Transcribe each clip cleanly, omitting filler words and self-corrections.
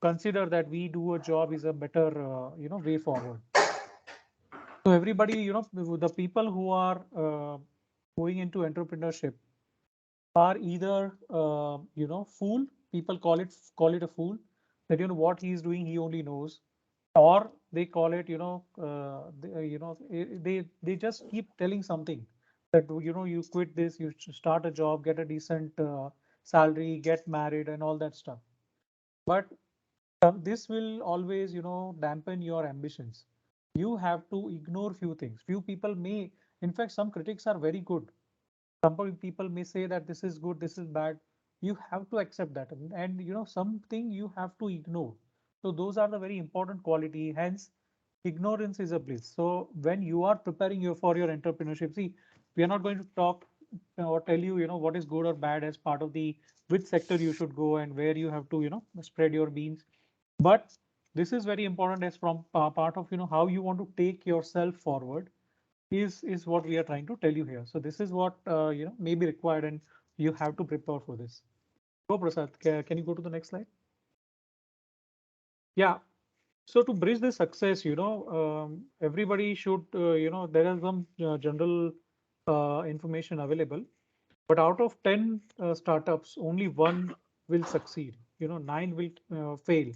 consider that we do a job is a better, way forward. So everybody, the people who are going into entrepreneurship are either, fool. People call it a fool, that what he is doing he only knows, or they call it, they just keep telling something that you quit this, you should start a job, get a decent salary, get married, and all that stuff. But this will always, dampen your ambitions. You have to ignore few things. Few people may, in fact, some critics are very good. Some people may say that this is good, this is bad. You have to accept that, and something you have to ignore. So those are the very important quality. Hence, ignorance is a bliss. So when you are preparing for your entrepreneurship, see, we are not going to talk or tell you, what is good or bad as part of the which sector you should go and where you have to, spread your beans. But this is very important as from part of, how you want to take yourself forward is what we are trying to tell you here. So this is what may be required, and you have to prepare for this. Go, Prasad. Can you go to the next slide? Yeah. So to bridge the success, everybody should, there are some general information available, but out of 10 startups, only one will succeed. 9 will fail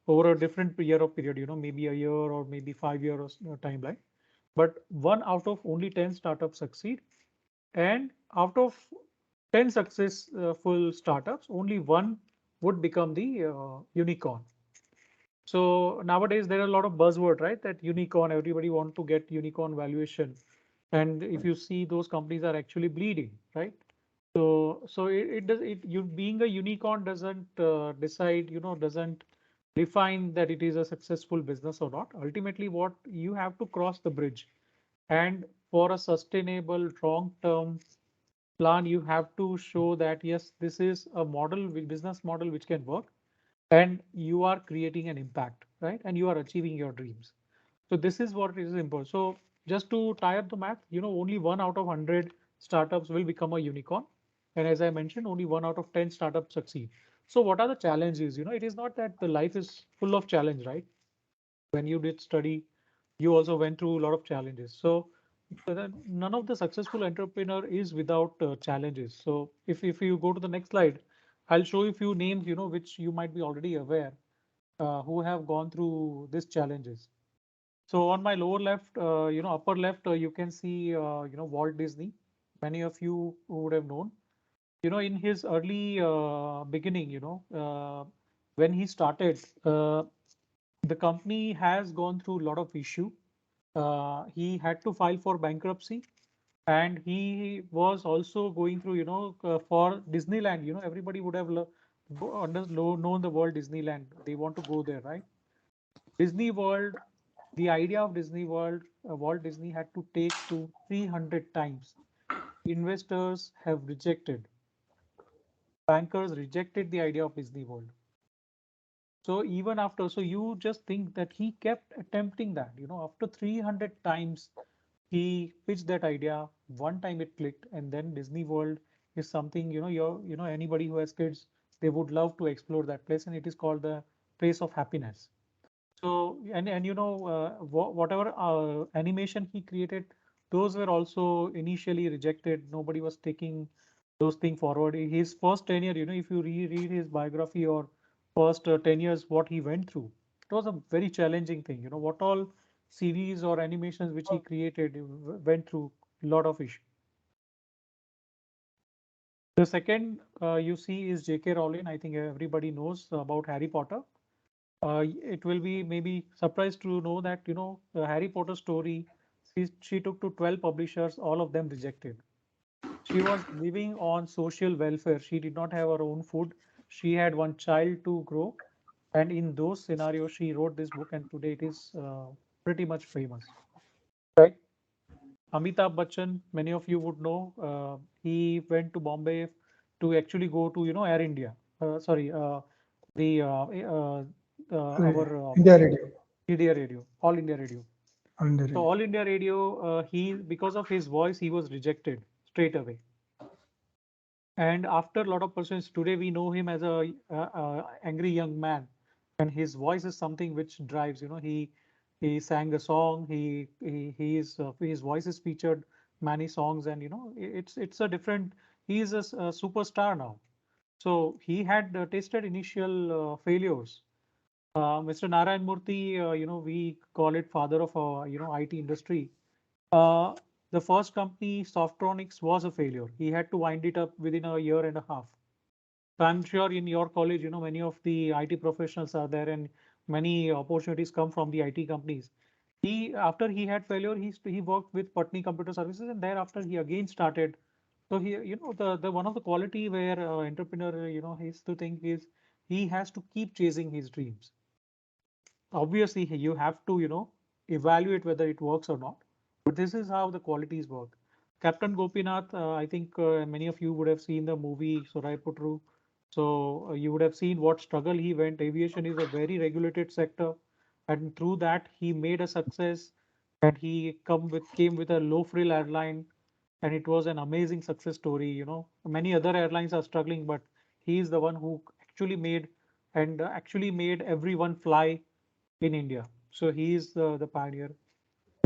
over a different year of period. Maybe a year or maybe 5 years timeline. But one out of only 10 startups succeed, and out of 10 successful startups, only one would become the unicorn. So nowadays there are a lot of buzzword, right? That unicorn, everybody want to get unicorn valuation. And if you see, those companies are actually bleeding, right? So it does it you being a unicorn doesn't decide, doesn't define that it is a successful business or not. Ultimately, what you have to cross the bridge, and for a sustainable long term plan, you have to show that yes, this is a model, business model which can work, and you are creating an impact, right? And you are achieving your dreams. So this is what is important. So just to tie up the math, only 1 out of 100 startups will become a unicorn. And as I mentioned, only 1 out of 10 startups succeed. So what are the challenges? It is not that the life is full of challenge, right? When you did study, you also went through a lot of challenges. So none of the successful entrepreneur is without challenges. So if you go to the next slide, I'll show you a few names, which you might be already aware, who have gone through these challenges. So on my lower left, upper left, you can see, Walt Disney. Many of you would have known. In his early beginning, when he started, the company has gone through a lot of issue. He had to file for bankruptcy, and he was also going through, for Disneyland. Everybody would have known the word Disneyland. They want to go there, right? Disney World, the idea of Disney World, Walt Disney had to take to 300 times. Investors have rejected. Bankers rejected the idea of Disney World. So even after, so you just think that he kept attempting that, after 300 times he pitched that idea. One time it clicked, and then Disney World is something, anybody who has kids, they would love to explore that place, and it is called the place of happiness. So, and whatever animation he created, those were also initially rejected. Nobody was taking those things forward. His first tenure, if you reread his biography or first 10 years, what he went through, it was a very challenging thing. What all series or animations which he created went through a lot of issues. The second you see is J.K. Rowling. I think everybody knows about Harry Potter. It will be maybe surprised to know that the Harry Potter story, she took to 12 publishers, all of them rejected. She was living on social welfare. She did not have her own food. She had one child to grow, and in those scenarios, she wrote this book, and today it is pretty much famous. Right? Amitabh Bachchan, many of you would know, he went to Bombay to actually go to Air India. Sorry, the our India Radio. India Radio, All India Radio. All India So Radio. All India Radio, he because of his voice, he was rejected straight away. And after a lot of persons, today we know him as a angry young man. and his voice is something which drives. He sang a song. His voice is featured many songs, and it's a different. He is a superstar now. So he had tasted initial failures. Mr. Narayan Murthy, we call it father of IT industry. Uh, the first company, Softronics, was a failure. He had to wind it up within a year and a half. So I'm sure in your college, many of the IT professionals are there, and many opportunities come from the IT companies. After he had failure, he worked with Patni Computer Services, and thereafter he again started. So he, the one of the quality where entrepreneur, has to think is he has to keep chasing his dreams. Obviously, you have to, evaluate whether it works or not. But this is how the qualities work. Captain Gopinath, I think many of you would have seen the movie Sorai Putru. So you would have seen what struggle he went. Aviation is a very regulated sector, and through that he made a success. And he came with a low frill airline, and it was an amazing success story. Many other airlines are struggling, but he is the one who actually made and actually made everyone fly in India. So he is the pioneer.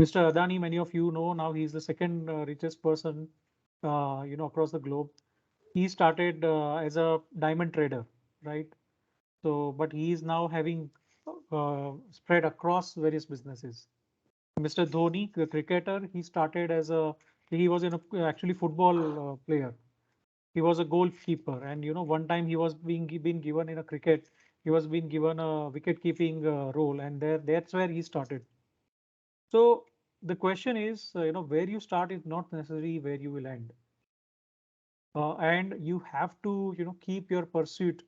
Mr. Adani, many of you know now, he's the second richest person, across the globe. He started as a diamond trader, right? So, but he is now having spread across various businesses. Mr. Dhoni, the cricketer, he was actually football player. He was a goalkeeper, and one time he was been given in a cricket, he was being given a wicket keeping role, and that's where he started. So the question is, where you start is not necessarily where you will end, and you have to, keep your pursuit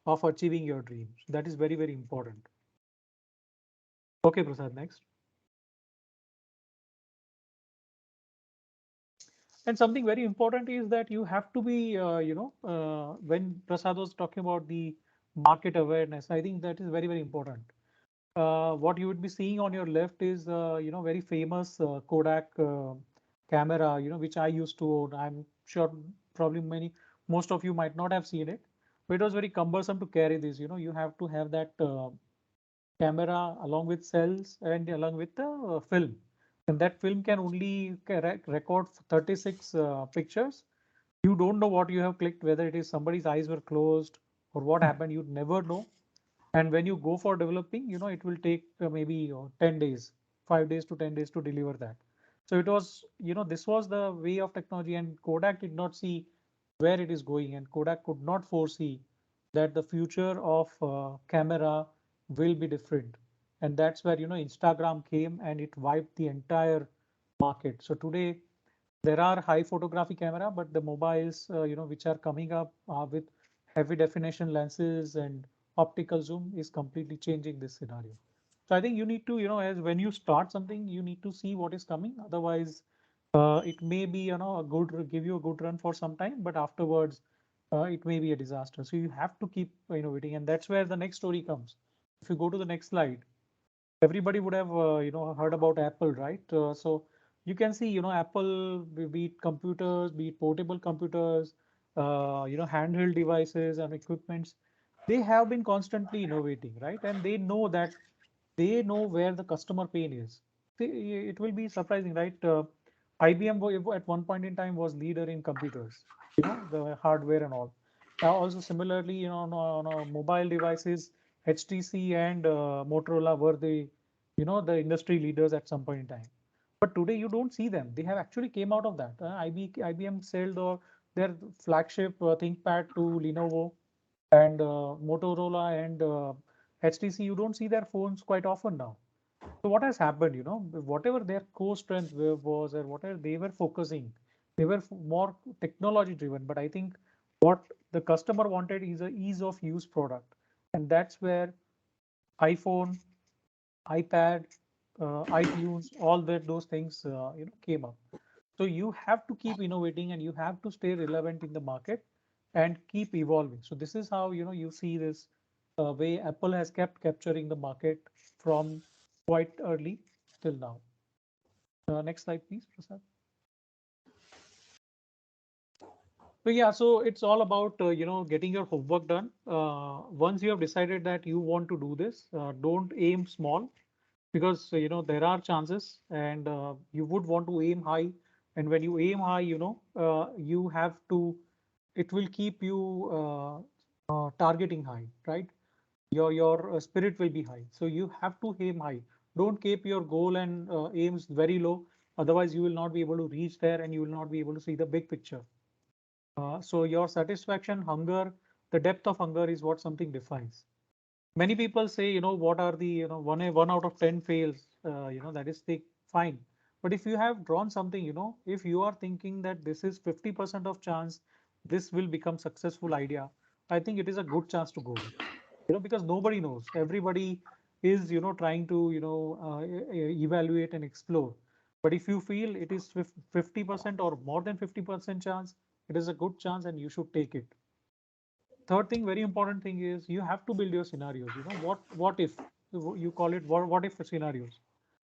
of achieving your dreams. That is very, very important. Okay, Prasad, next. And something very important is that you have to be, when Prasad was talking about the market awareness, I think that is very, very important. What you would be seeing on your left is, very famous Kodak camera, which I used to own. I'm sure probably most of you might not have seen it, but it was very cumbersome to carry this. You have to have that camera along with cells and along with the film. And that film can only record 36 pictures. You don't know what you have clicked, whether it is somebody's eyes were closed or what happened. You'd never know. And when you go for developing, it will take maybe 10 days, 5 days to 10 days to deliver that. So it was, this was the way of technology, and Kodak did not see where it is going, and Kodak could not foresee that the future of camera will be different. And that's where, Instagram came and it wiped the entire market. So today there are high photography camera, but the mobiles, which are coming up with heavy definition lenses and optical zoom is completely changing this scenario. So I think you need to, as when you start something, you need to see what is coming. Otherwise, it may be, give you a good run for some time, but afterwards, it may be a disaster. So you have to keep innovating, and that's where the next story comes. If you go to the next slide, everybody would have heard about Apple, right? So you can see, Apple, be it computers, be it portable computers, handheld devices and equipments, they have been constantly innovating, right? And they know where the customer pain is. It will be surprising, right? IBM at one point in time was leader in computers, the hardware and all. Now also similarly, on mobile devices, HTC and Motorola were the industry leaders at some point in time. But today you don't see them. They have actually came out of that. IBM sold their flagship ThinkPad to Lenovo, and Motorola and HTC. You don't see their phones quite often now. So what has happened, whatever their core strength was, or whatever they were focusing, they were more technology driven. But I think what the customer wanted is a ease of use product, and that's where iPhone, iPad, iTunes, all those things, came up. So you have to keep innovating, and you have to stay relevant in the market and keep evolving. So this is how, you see this way Apple has kept capturing the market from quite early till now. Next slide, please, Prasad. So yeah, so it's all about getting your homework done. Once you have decided that you want to do this, don't aim small, because there are chances, and you would want to aim high. And when you aim high, you have to, it will keep you targeting high, right? Your spirit will be high, so you have to aim high. Don't keep your goal and aims very low, otherwise you will not be able to reach there, and you will not be able to see the big picture. So your satisfaction, hunger, the depth of hunger is what something defines. Many people say, what are the, one out of 10 fails, that is the fine. But if you have drawn something, if you are thinking that this is 50% of chance, this will become successful idea, I think it is a good chance to go. Because nobody knows. Everybody is, trying to, evaluate and explore. But if you feel it is 50% or more than 50% chance, it is a good chance and you should take it. Third thing, very important thing is you have to build your scenarios. What if you call it what if scenarios?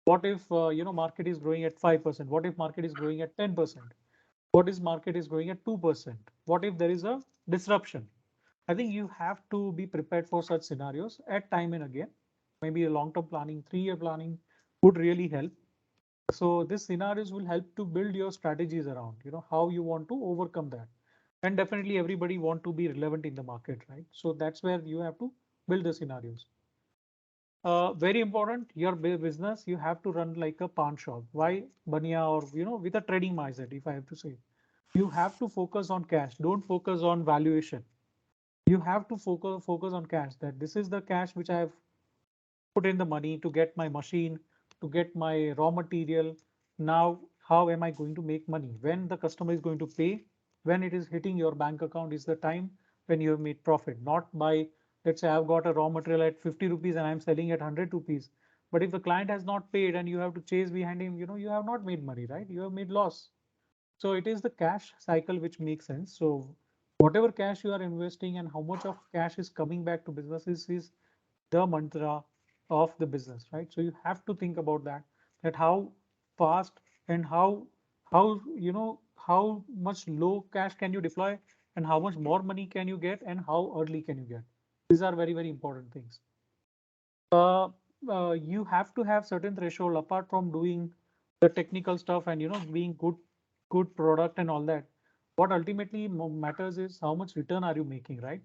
What if market is growing at 5%? What if market is growing at 10%? What is market is growing at 2%? What if there is a disruption? I think you have to be prepared for such scenarios at time and again. Maybe a long-term planning, 3-year planning would really help. So these scenarios will help to build your strategies around, how you want to overcome that. And definitely everybody want to be relevant in the market, right? So that's where you have to build the scenarios. Very important, your business, you have to run like a pawn shop. Why Bania, or, with a trading mindset, if I have to say. You have to focus on cash. Don't focus on valuation. You have to focus on cash, that this is the cash which I have put in the money to get my machine, to get my raw material. Now, how am I going to make money? When the customer is going to pay, when it is hitting your bank account is the time when you have made profit, not by, let's say I've got a raw material at 50 rupees and I'm selling at 100 rupees. But if the client has not paid and you have to chase behind him, you have not made money, right? You have made loss. So it is the cash cycle which makes sense. So whatever cash you are investing and how much of cash is coming back to businesses is the mantra of the business, right? So you have to think about that, that how fast and how much low cash can you deploy, and how much more money can you get, and how early can you get. These are very, very important things. uh, you have to have certain threshold apart from doing the technical stuff and being good product and all that. What ultimately matters is how much return are you making, right?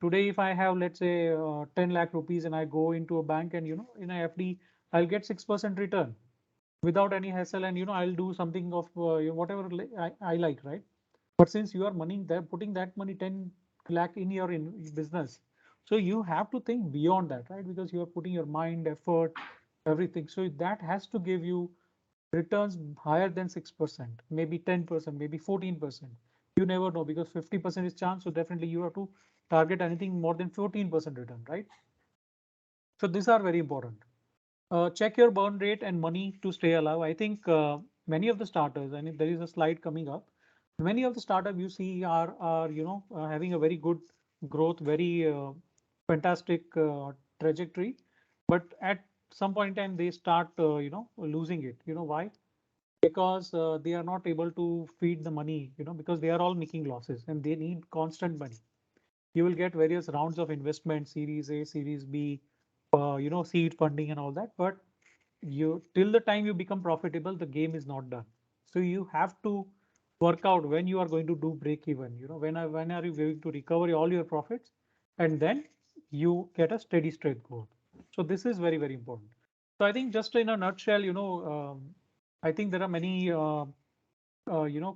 Today if I have, let's say, 10 lakh rupees and I go into a bank and in a FD I'll get 6% return without any hassle, and I'll do something of whatever I like, right? But since you are money there, putting that money 10 lakh in your business, so you have to think beyond that, right? Because you are putting your mind, effort, everything. So that has to give you returns higher than 6%, maybe 10%, maybe 14%. You never know, because 50% is chance. So definitely you have to target anything more than 14% return, right? So these are very important. Check your burn rate and money to stay alive. I think many of the starters, and if there is a slide coming up, many of the startup you see are having a very good growth, very fantastic trajectory, but at some point in time they start losing it. You know why? Because they are not able to feed the money. Because they are all making losses and they need constant money. You will get various rounds of investment, Series A, Series B, seed funding and all that. But you, till the time you become profitable, the game is not done. So you have to work out when you are going to do break even. When are you going to recover all your profits, and then you get a steady state growth. So this is very, very important. So I think just in a nutshell, I think there are many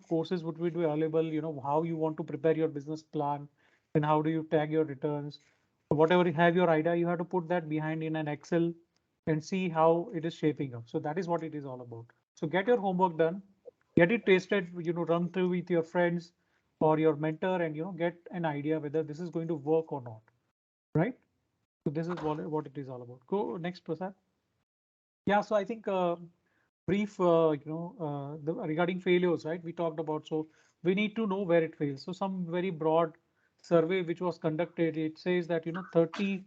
courses would be available. How you want to prepare your business plan, and how do you tag your returns. Whatever you have your idea, you have to put that behind in an Excel and see how it is shaping up. So that is what it is all about. So get your homework done, get it tasted, run through with your friends or your mentor, and get an idea whether this is going to work or not, right? So this is what it is all about. Go next, Prasad. Yeah, so I think brief, regarding failures, right? We talked about, so we need to know where it fails. So some very broad survey which was conducted, it says that 30%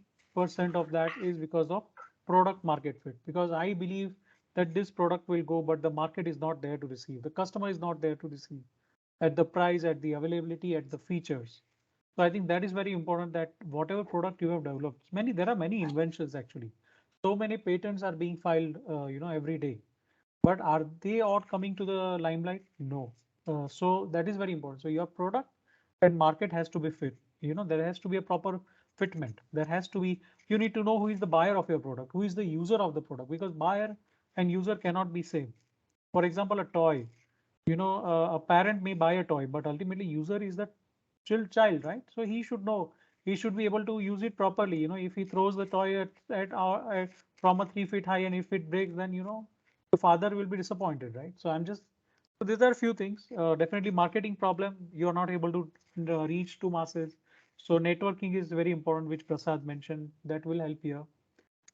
of that is because of product market fit. Because I believe that this product will go, but the market is not there to receive. The customer is not there to receive. at the price, at the availability, at the features. So I think that is very important, that whatever product you have developed, there are many inventions actually. So many patents are being filed, every day. But are they all coming to the limelight? No. So that is very important. So your product and market has to be fit. There has to be a proper fitment. There has to be, you need to know who is the buyer of your product, who is the user of the product, because buyer and user cannot be same. For example, a toy, a parent may buy a toy, but ultimately user is the child, right? So he should know, he should be able to use it properly. If he throws the toy from a 3 feet high, and if it breaks, then the father will be disappointed, right? So these are a few things. Definitely marketing problem, you are not able to reach to masses. So networking is very important, which Prasad mentioned, that will help here.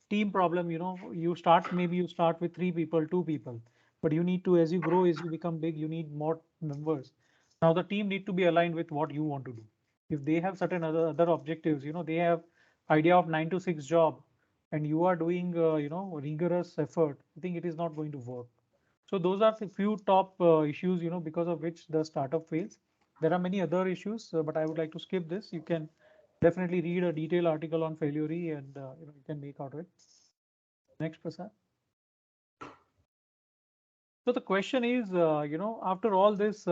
Team problem, maybe you start with 3 people, 2 people, but you need to, as you grow, as you become big, you need more members. Now the team need to be aligned with what you want to do. If they have certain other objectives, they have idea of 9 to 6 job, and you are doing rigorous effort, I think it is not going to work. So those are the few top issues, because of which the startup fails. There are many other issues, but I would like to skip this. You can definitely read a detailed article on failure, and you can make out of it. Next, Prasad. So the question is, after all this,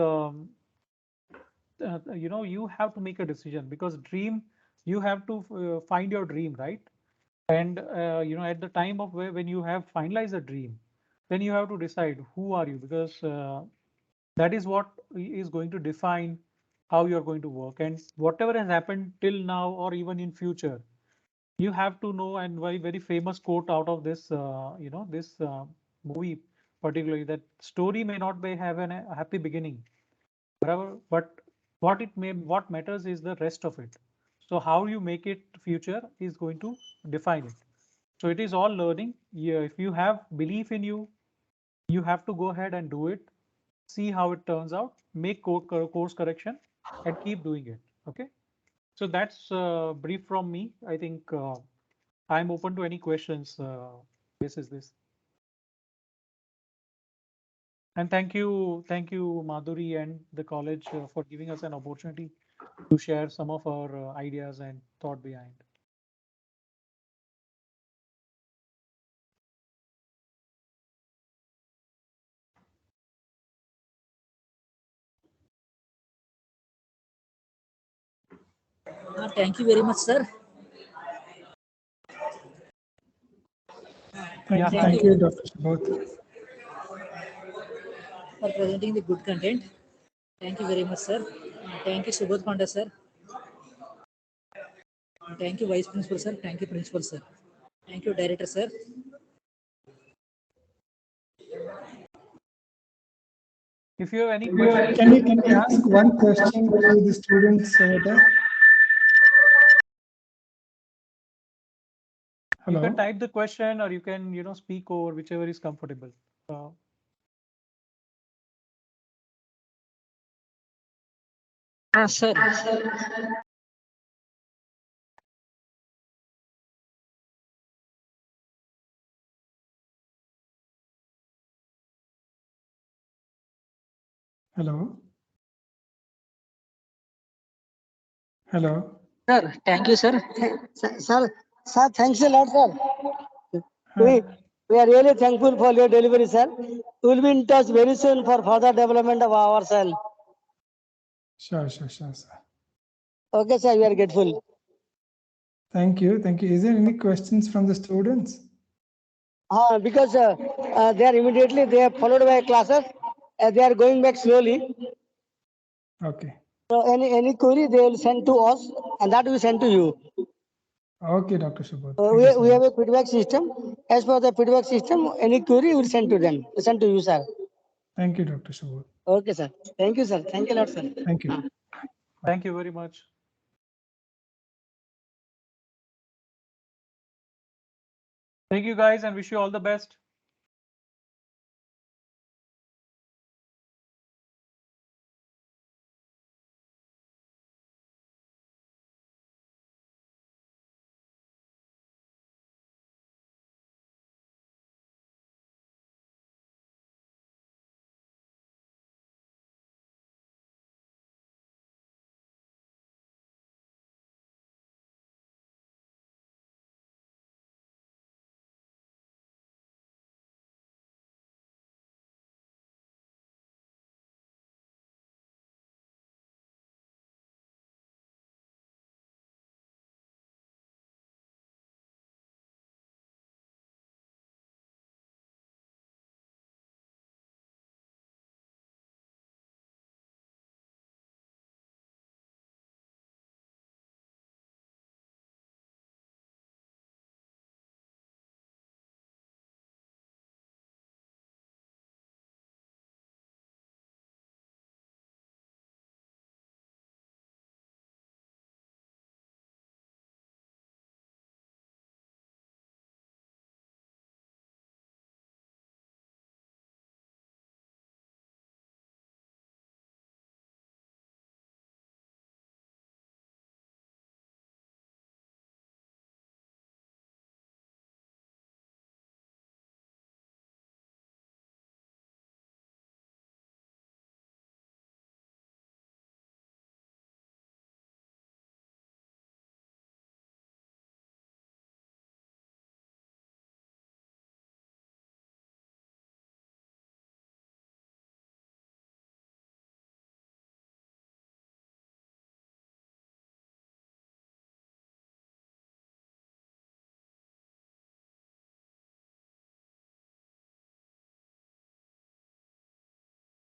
you have to make a decision, because dream, you have to find your dream, right? And at the time of when you have finalized a dream, then you have to decide who are you, because that is what is going to define how you are going to work, and whatever has happened till now or even in future, you have to know. And very, very famous quote out of this this movie, particularly, that story may not have a happy beginning, but what matters is the rest of it. So how you make it future is going to define it. So it is all learning. Yeah, if you have belief in you, you have to go ahead and do it, see how it turns out, make course correction, and keep doing it. Okay. So that's brief from me. I think I'm open to any questions. This is this. And thank you, Madhuri and the college for giving us an opportunity to share some of our ideas and thought behind. Thank you very much, sir. Yeah, Thank you, Dr. Subodh. For presenting the good content. Thank you very much, sir. Thank you, Subodh Panda, sir. Thank you, Vice Principal, sir. Thank you, Principal, sir. Thank you, Director, sir. If you have any questions, Can we ask one question to the students over there? you can Hello. type the question, or you can speak over, whichever is comfortable. Sir. Hello. Hello. Sir, thank you, sir. Sir, thanks a lot, sir. Hi. We are really thankful for your delivery, sir. We will be in touch very soon for further development of ourselves. Sure, sir. Okay, sir, we are grateful. Thank you. Is there any questions from the students? Because they are immediately, they are followed by classes. They are going back slowly. Okay. So any query they will send to us, and that we send to you. Okay, Dr. Subodh. We have a feedback system. As per the feedback system, any query we will send to them, send to you, sir. Thank you, Dr. Subodh. Okay, sir. Thank you, sir. Thank you a lot, sir. Thank you. Thank you very much. Thank you, guys, and wish you all the best.